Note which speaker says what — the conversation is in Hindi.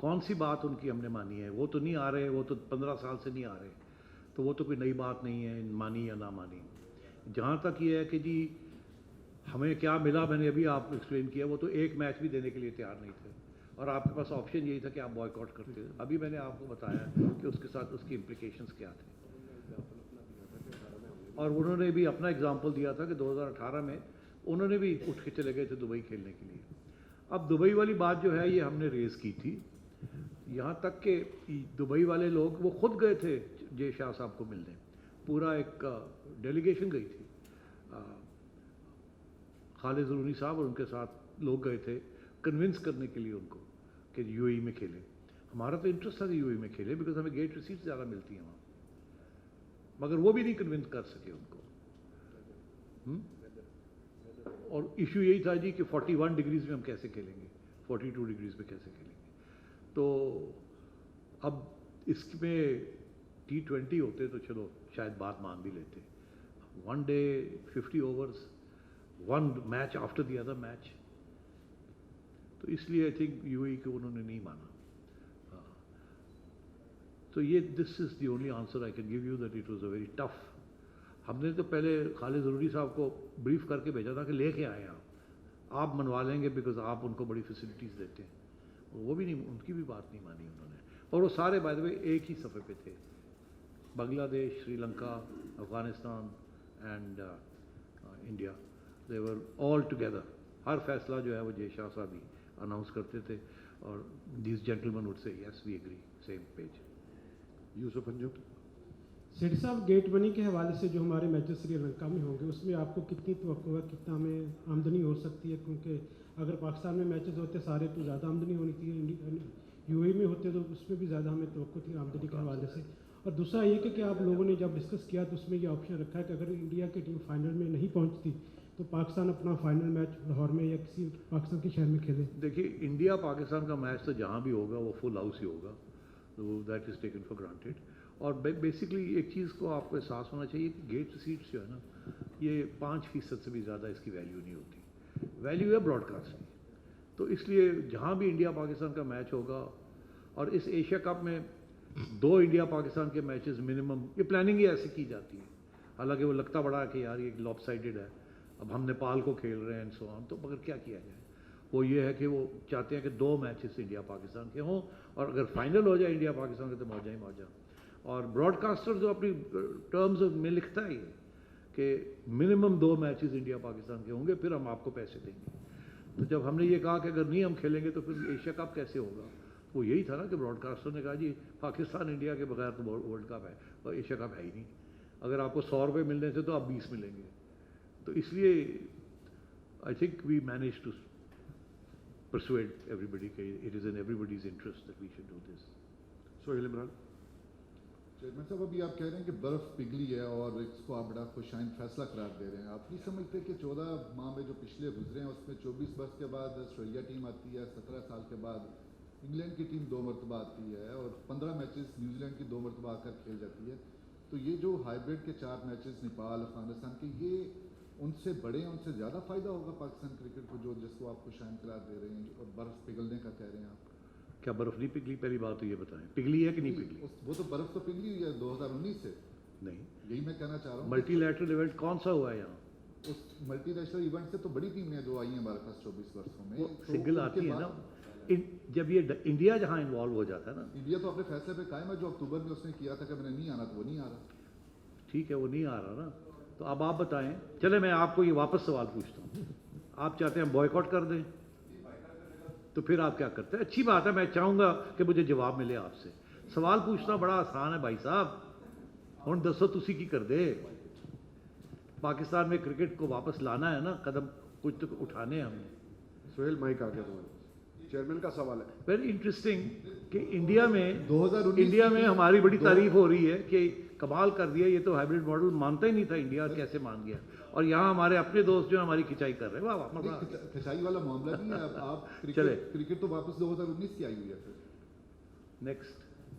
Speaker 1: कौन सी बात उनकी हमने मानी है? वो तो नहीं आ रहे, वो तो 15 साल से नहीं आ रहे, तो वो तो कोई नई बात नहीं है, मानी या ना मानी। जहाँ तक ये है कि जी हमें क्या मिला, मैंने अभी आप एक्सप्लेन किया, वो तो एक मैच भी देने के लिए तैयार नहीं थे और आपके पास ऑप्शन यही था कि आप बॉयकॉट करते। अभी मैंने आपको बताया कि उसके साथ उसकी इम्प्लिकेशंस क्या थे, और उन्होंने भी अपना एग्जाम्पल दिया था कि 2018 में उन्होंने भी उठ के चले गए थे दुबई खेलने के लिए। अब दुबई वाली बात जो है ये हमने रेज़ की थी, यहाँ तक कि दुबई वाले लोग वो खुद गए थे जय शाह साहब को मिलने, पूरा एक डेलीगेशन गई थी, खालिद ज़रूरी साहब और उनके साथ लोग गए थे कन्विंस करने के लिए उनको कि यूएई में खेलें। हमारा तो इंटरेस्ट था कि यूएई में खेले, बिकॉज हमें गेट रिसीट ज़्यादा मिलती हैं वहाँ, मगर वो भी नहीं कन्विंस कर सके उनको। और इशू यही था जी कि 41 डिग्रीज़ में हम कैसे खेलेंगे, 42 डिग्रीज़ में कैसे खेलेंगे। तो अब इसमें T20 होते तो चलो शायद बात मान भी लेते, 1 day 50 overs, 1 match after the other match, तो इसलिए आई थिंक यूएई को उन्होंने नहीं माना। तो ये this is the only answer I can give you, that it was a very tough. हमने तो पहले खालिद ज़रूरी साहब को ब्रीफ करके भेजा था कि लेके आए आप मनवा लेंगे, बिकॉज आप उनको बड़ी फैसिलिटीज़ देते हैं, और वो भी नहीं, उनकी भी बात नहीं मानी उन्होंने। और वो सारे बाय द वे एक ही सफ़े पे थे, Bangladesh, Sri Lanka, Afghanistan and India, they were all together. हर फैसला जो है वो जय शाह साहब ही अनाउंस करते थे, और this gentleman would say yes we agree, same page.
Speaker 2: Yusuf Anjum.
Speaker 3: सेठ साहब, गेट मनी के हवाले से जो हमारे मैचेस श्रीलंका में होंगे उसमें आपको कितनी तवक्को है, कितना हमें आमदनी हो सकती है? क्योंकि अगर पाकिस्तान में मैचेस होते सारे तो ज़्यादा आमदनी होनी थी, यूएई में होते तो उसमें भी ज़्यादा हमें तवक्को थी आमदनी के हवाले से। और दूसरा ये कि आप लोगों ने जब डिस्कस किया तो उसमें ये ऑप्शन रखा है कि अगर इंडिया की टीम फाइनल में नहीं पहुँचती तो पाकिस्तान अपना फाइनल मैच लाहौर में या किसी पाकिस्तान के शहर में खेले।
Speaker 1: देखिए, इंडिया पाकिस्तान का मैच तो जहाँ भी होगा वो फुल हाउस ही होगा, तो that is taken for granted. और बेसिकली एक चीज़ को आपको एहसास होना चाहिए कि गेट सीट्स जो है ना, ये 5% से भी ज़्यादा इसकी वैल्यू नहीं होती, वैल्यू है ब्रॉडकास्ट की। तो इसलिए जहाँ भी इंडिया पाकिस्तान का मैच होगा, और इस एशिया कप में 2 इंडिया पाकिस्तान के मैचेस मिनिमम, ये प्लानिंग ही ऐसे की जाती है। हालांकि वो लगता बड़ा है कि यार ये लॉपसाइडेड है, अब हम नेपाल को खेल रहे हैं एंड सो ऑन, तो मगर क्या किया जाए, वो ये है कि वो चाहते हैं कि 2 मैचेस इंडिया पाकिस्तान के हों, और अगर फाइनल हो जाए इंडिया पाकिस्तान के तो मौजा ही मौजा। और ब्रॉडकास्टर जो अपनी टर्म्स में लिखता है कि मिनिमम 2 मैचेस इंडिया पाकिस्तान के होंगे, फिर हम आपको पैसे देंगे। तो जब हमने ये कहा कि अगर नहीं हम खेलेंगे तो फिर एशिया कप कैसे होगा, वो यही था ना कि ब्रॉडकास्टर ने कहा जी पाकिस्तान इंडिया के बगैर तो वर्ल्ड कप है और एशिया कप है ही नहीं, अगर आपको 100 रुपये मिलने से तो आप 20 मिलेंगे। तो इसलिए I think we manage to persuade everybody कि it is in everybody's interest that we should do this.
Speaker 2: Sohail Imran.
Speaker 4: Chairman साहब, अभी आप कह रहे हैं कि बर्फ़ पिघली है और इसको आप बड़ा खुशाइन फैसला करार दे रहे हैं। आप नहीं समझते कि 14 माह में जो पिछले गुजरे हैं उसमें 24 वर्ष के बाद ऑस्ट्रेलिया टीम आती है, 17 साल के बाद इंग्लैंड की टीम 2 मरतबा आती है, और 15 मैचेस न्यूजीलैंड की 2 मरतबा आकर खेल जाती है। तो ये जो हाइब्रिड के 4 मैचेस नेपाल, अफगानिस्तान के, ये उनसे बड़े हैं, उनसे ज़्यादा फ़ायदा होगा पाकिस्तान क्रिकेट को, जो जिसको आप खुशाइन करार दे रहे हैं और बर्फ़ पिघलने का कह रहे हैं आप।
Speaker 1: क्या बर्फ़ नहीं पिघली? पहली बात तो ये बताएं, पिघली है कि नहीं पिघली?
Speaker 4: वो तो बर्फ़ तो पिघली हुई है 2019 से।
Speaker 1: नहीं,
Speaker 4: यही मैं कहना चाह रहा हूँ।
Speaker 1: मल्टीलैटरल इवेंट कौन सा हुआ है यहाँ?
Speaker 4: उस मल्टीनेशनल इवेंट से तो बड़ी टीमें जो आई हैं हमारे पास 24 वर्षों में, तो
Speaker 1: सिंगल आती है ना। जब ये इंडिया जहाँ इन्वॉल्व हो जाता है ना,
Speaker 4: इंडिया तो अपने फैसले पे कायम है। जो अक्टूबर में उसने किया था कि मैंने नहीं आना, तो वो नहीं आ रहा।
Speaker 1: ठीक है, वो नहीं आ रहा ना, तो अब आप बताएं। चले मैं आपको ये वापस सवाल पूछता हूँ, आप चाहते हैं बॉयकॉट कर दें, तो फिर आप क्या करते हैं? अच्छी बात है, मैं चाहूँगा कि मुझे जवाब मिले आपसे। सवाल पूछना बड़ा आसान है भाई साहब, हुण दसो तुसी की कर दे। पाकिस्तान में क्रिकेट को वापस लाना है ना, कदम कुछ तो उठाने हैं हमने।
Speaker 2: सोहेल, माइक आ गया तुम्हारे। चेयरमैन का सवाल है।
Speaker 1: वेरी इंटरेस्टिंग कि इंडिया में
Speaker 4: 2019
Speaker 1: हमारी बड़ी तारीफ हो रही है कि कमाल कर दिया, ये तो हाइब्रिड मॉडल मानता ही नहीं था इंडिया, और कैसे मान गया। और यहाँ हमारे अपने दोस्त जो हमारी खिंचाई कर रहे हैं, वाह वाह।
Speaker 4: खिंचाई वाला मामला नहीं है। आप
Speaker 1: चले
Speaker 4: क्रिकेट तो वापस 2019 की आई हुई है। फिर
Speaker 1: नेक्स्ट